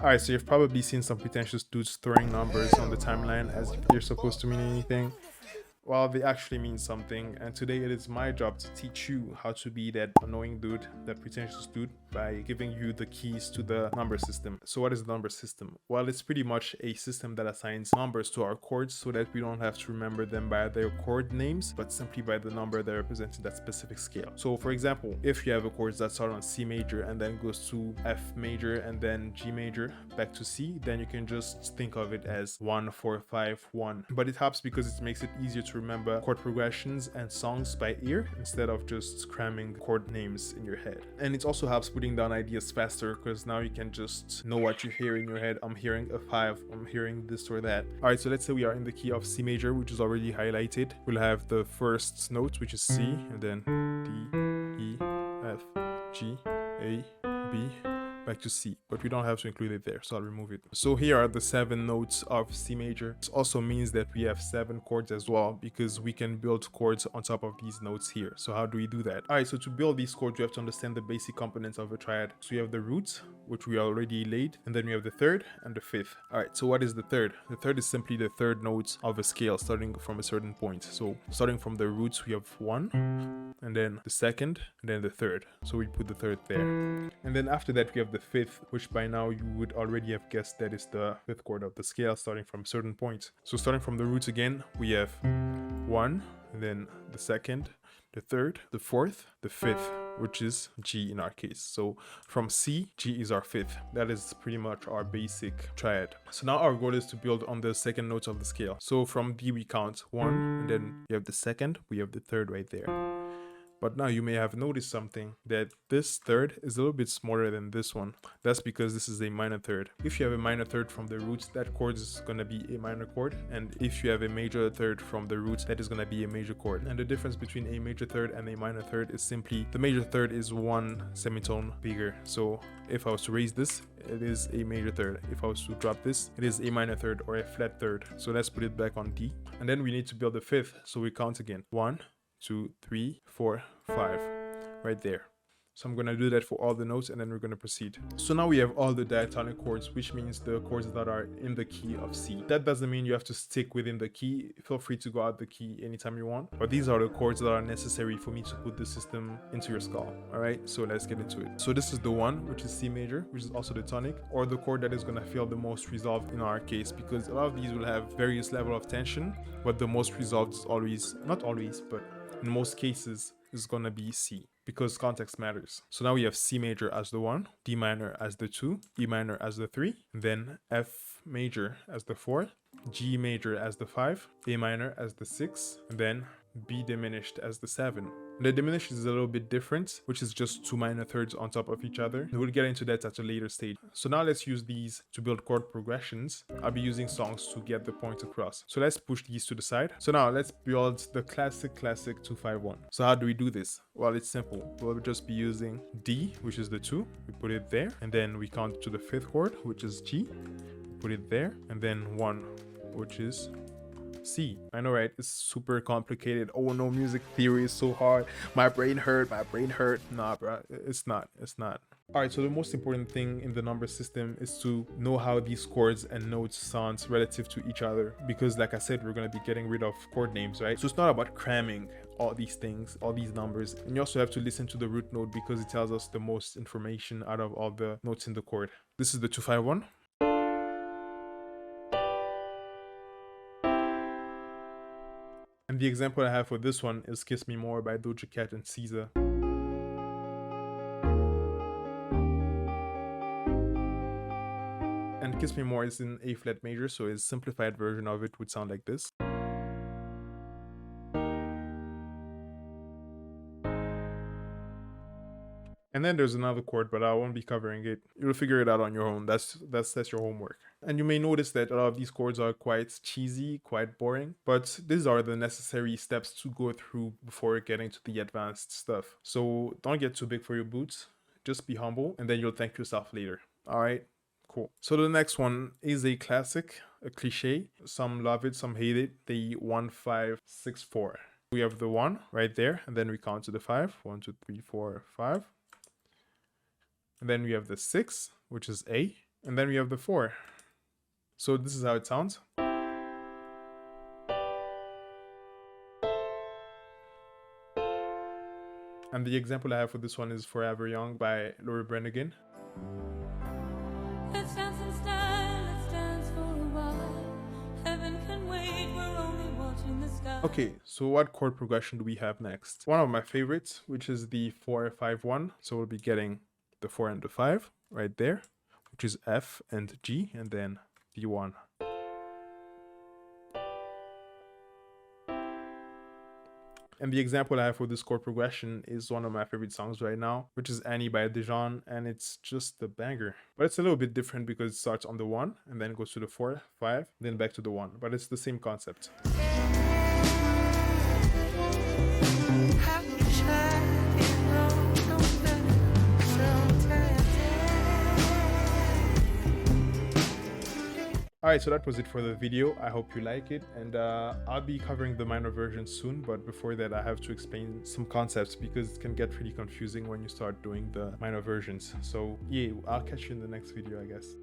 Alright, so you've probably seen some pretentious dudes throwing numbers on the timeline as if they're supposed to mean anything. Well, they actually mean something, and today it is my job to teach you how to be that annoying dude, that pretentious dude, by giving you the keys to the number system. So what is the number system? Well, it's pretty much a system that assigns numbers to our chords so that we don't have to remember them by their chord names, but simply by the number that represents that specific scale. So for example, if you have a chord that starts on C major and then goes to F major and then G major back to C, then you can just think of it as 1 4 5 1. But it helps because it makes it easier to remember chord progressions and songs by ear instead of just cramming chord names in your head. And it also helps putting down ideas faster because now you can just know what you hear in your head. I'm hearing a 5, I'm hearing this or that. Alright, so let's say we are in the key of C major, which is already highlighted. We'll have the first note, which is C, and then D, E, F, G, A, B, back to C, but we don't have to include it there, so I'll remove it. So here are the 7 notes of C major. This also means that we have 7 chords as well, because we can build chords on top of these notes here. So how do we do that? Alright, so to build these chords, you have to understand the basic components of a triad. So you have the roots, which we already laid, and then we have the third and the fifth. Alright, so what is the third? The third is simply the third note of a scale starting from a certain point. So starting from the roots, we have 1, and then the second, and then the third. So we put the third there. And then after that, we have the fifth, which by now you would already have guessed that is the fifth chord of the scale starting from a certain point. So starting from the roots again, we have 1, and then the second, the third, the fourth, the fifth, which is G in our case. So from C, G is our fifth. That is pretty much our basic triad. So now our goal is to build on the second notes of the scale. So from D we count 1, and then we have the second, we have the third right there. But now you may have noticed something, that this third is a little bit smaller than this one. That's because this is a minor third. If you have a minor third from the roots, that chord is going to be a minor chord. And if you have a major third from the roots, that is going to be a major chord. And the difference between a major third and a minor third is simply the major third is 1 semitone bigger. So if I was to raise this, it is a major third. If I was to drop this, it is a minor third or a flat third. So let's put it back on D. And then we need to build a fifth. So we count again. 1, 2, 3, 4, 5, right there. So I'm going to do that for all the notes and then we're going to proceed. So now we have all the diatonic chords, which means the chords that are in the key of C. That doesn't mean you have to stick within the key. Feel free to go out the key anytime you want. But these are the chords that are necessary for me to put the system into your skull. All right, so let's get into it. So this is the 1, which is C major, which is also the tonic, or the chord that is going to feel the most resolved in our case, because a lot of these will have various level of tension, but the most resolved is always, not always, but in most cases is gonna be C, because context matters. So now we have C major as the 1, D minor as the 2, E minor as the 3, then F major as the 4, G major as the 5, A minor as the 6, and then B diminished as the 7. The diminished is a little bit different, which is just 2 minor thirds on top of each other. We'll get into that at a later stage. So now let's use these to build chord progressions. I'll be using songs to get the point across. So let's push these to the side. So now let's build the classic 2-5-1. So how do we do this? Well, it's simple. We'll just be using D, which is the 2. We put it there, and then we count to the 5th chord, which is G. We put it there, and then 1, which is C. I know, right? It's super complicated. Oh no, music theory is so hard. My brain hurt. Nah, bro, it's not. Alright, so the most important thing in the number system is to know how these chords and notes sound relative to each other, because like I said, we're going to be getting rid of chord names, right? So it's not about cramming all these things, all these numbers. And you also have to listen to the root note because it tells us the most information out of all the notes in the chord. This is the 2-5-1. And the example I have for this one is Kiss Me More by Doja Cat and Caesar. And Kiss Me More is in A flat major, so a simplified version of it would sound like this. And then there's another chord, but I won't be covering it. You'll figure it out on your own. That's your homework. And you may notice that a lot of these chords are quite cheesy, quite boring, but these are the necessary steps to go through before getting to the advanced stuff. So don't get too big for your boots. Just be humble, and then you'll thank yourself later. All right, cool. So the next one is a classic, a cliche. Some love it, some hate it. The 1-5-6-4. We have the 1 right there, and then we count to the 5. 1, 2, 3, 4, 5. And then we have the 6, which is A. And then we have the 4. So this is how it sounds. And the example I have for this one is Forever Young by Laura Branigan. Let's dance in style, let's dance for a while. Heaven can wait, we're only watching the sky. Okay, so what chord progression do we have next? One of my favorites, which is the 4-5-1. So we'll be getting the 4 and the 5 right there, which is F and G, and then D1. And the example I have for this chord progression is one of my favorite songs right now, which is Annie by Dijon, and it's just a banger. But it's a little bit different because it starts on the 1 and then goes to the 4, 5, then back to the 1. But it's the same concept. Alright, so that was it for the video. I hope you like it, and I'll be covering the minor version soon, but before that I have to explain some concepts because it can get pretty confusing when you start doing the minor versions. So yeah, I'll catch you in the next video, I guess.